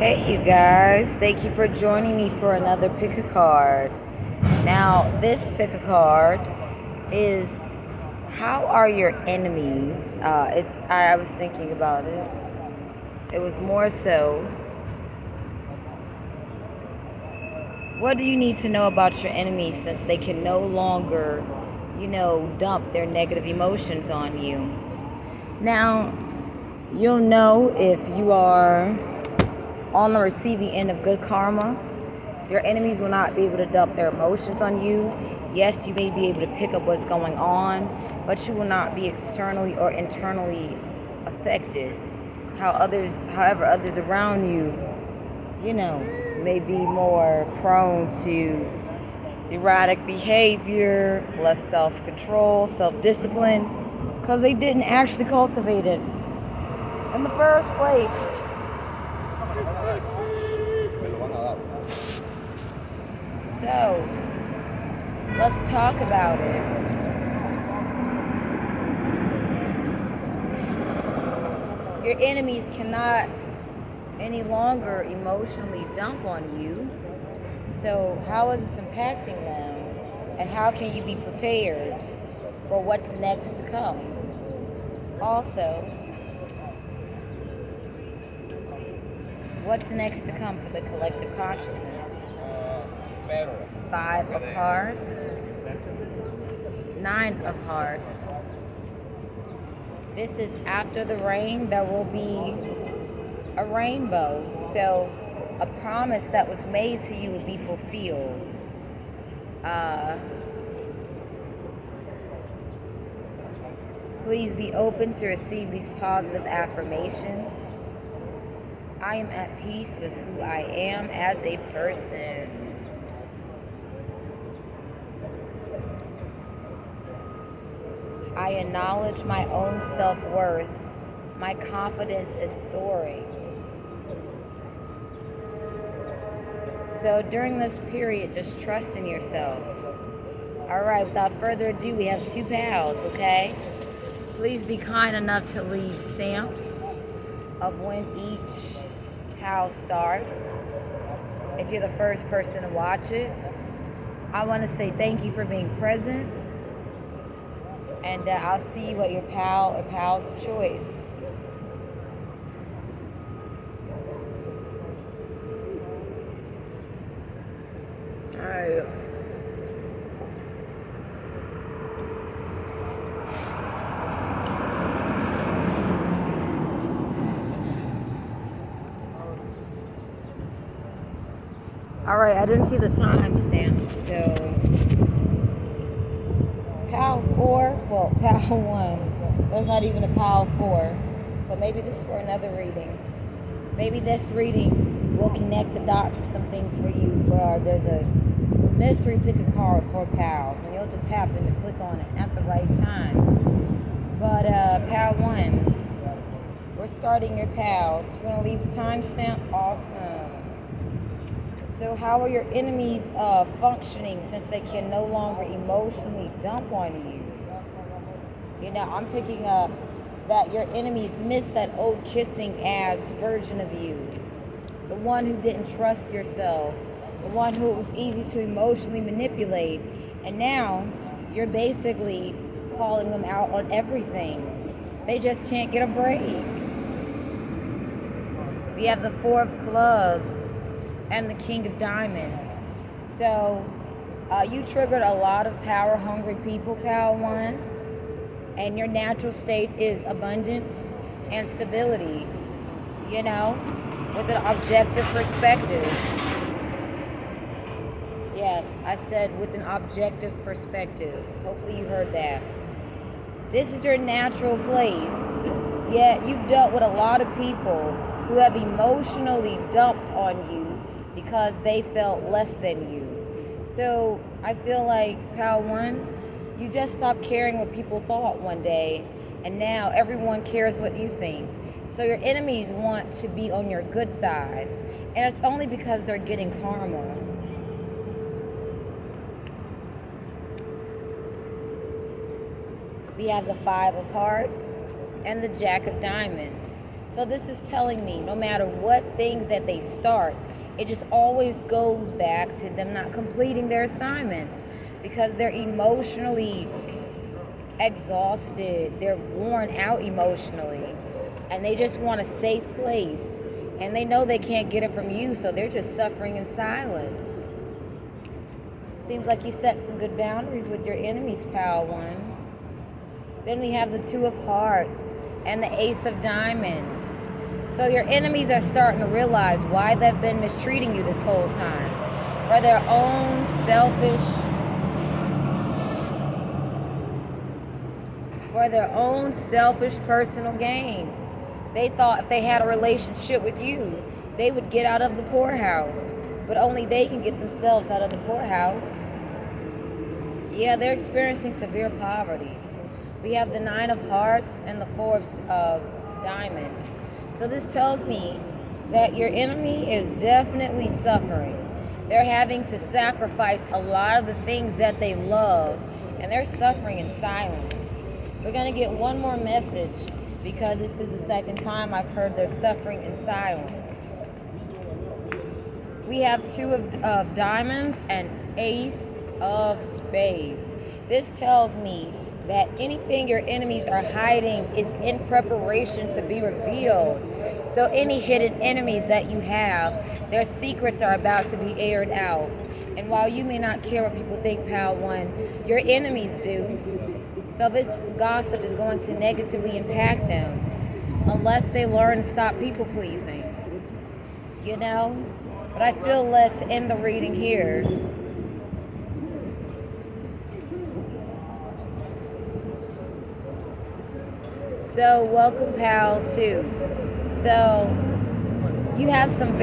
Hey, you guys. Thank you for joining me for another pick a card. Now, this pick a card is how are your enemies? I was thinking about it. It was more so, what do you need to know about your enemies since they can no longer, dump their negative emotions on you? Now, you'll know if you are on the receiving end of good karma. Your enemies will not be able to dump their emotions on you. Yes, you may be able to pick up what's going on, but you will not be externally or internally affected. However, others around you, may be more prone to erratic behavior, less self-control, self-discipline, because they didn't actually cultivate it in the first place. So, let's talk about it. Your enemies cannot any longer emotionally dump on you. So, how is this impacting them? And how can you be prepared for what's next to come? Also, what's next to come for the collective consciousness? 5 of Hearts, 9 of Hearts. This is after the rain, there will be a rainbow. So a promise that was made to you will be fulfilled. Please be open to receive these positive affirmations. I am at peace with who I am as a person. I acknowledge my own self-worth. My confidence is soaring. So during this period, just trust in yourself. All right, without further ado, we have 2 pals, okay? Please be kind enough to leave stamps of when each pal starts. If you're the first person to watch it, I want to say thank you for being present. And I'll see you at your pal or pals of choice. Alright. Alright, I didn't see the timestamp, so Pal 4, well, Pal 1, there's not even a Pal 4, so maybe this is for another reading. Maybe this reading will connect the dots for some things for you, where there's a mystery pick a card for pals, and you'll just happen to click on it at the right time. But Pal 1, we're starting your pals. If you want to leave the timestamp, awesome. So how are your enemies functioning since they can no longer emotionally dump on you? I'm picking up that your enemies miss that old kissing ass version of you. The one who didn't trust yourself. The one who it was easy to emotionally manipulate. And now you're basically calling them out on everything. They just can't get a break. We have the 4 of Clubs and the King of Diamonds. So you triggered a lot of power hungry people, Pal 1. And your natural state is abundance and stability, with an objective perspective. Yes, I said with an objective perspective. Hopefully you heard that. This is your natural place. Yet you've dealt with a lot of people who have emotionally dumped on you because they felt less than you. So I feel like, Pal 1, you just stopped caring what people thought one day, and now everyone cares what you think. So your enemies want to be on your good side, and it's only because they're getting karma. We have the 5 of Hearts and the Jack of Diamonds. So this is telling me no matter what things that they start, it just always goes back to them not completing their assignments because they're emotionally exhausted, they're worn out emotionally, and they just want a safe place. And they know they can't get it from you, so they're just suffering in silence. Seems like you set some good boundaries with your enemies, Pal One. Then we have the Two of Hearts and the Ace of Diamonds. So your enemies are starting to realize why they've been mistreating you this whole time. For their own selfish personal gain. They thought if they had a relationship with you, they would get out of the poorhouse. But only they can get themselves out of the poorhouse. Yeah, they're experiencing severe poverty. We have the Nine of Hearts and the Four of Diamonds. So this tells me that your enemy is definitely suffering. They're having to sacrifice a lot of the things that they love, and they're suffering in silence. We're going to get one more message because this is the second time I've heard they're suffering in silence. We have Two of Diamonds and Ace of Spades. This tells me that anything your enemies are hiding is in preparation to be revealed. So any hidden enemies that you have, their secrets are about to be aired out. And while you may not care what people think, Pal One, your enemies do. So this gossip is going to negatively impact them unless they learn to stop people pleasing. You know? But I feel let's end the reading here. So welcome, Pal 2. So you have some very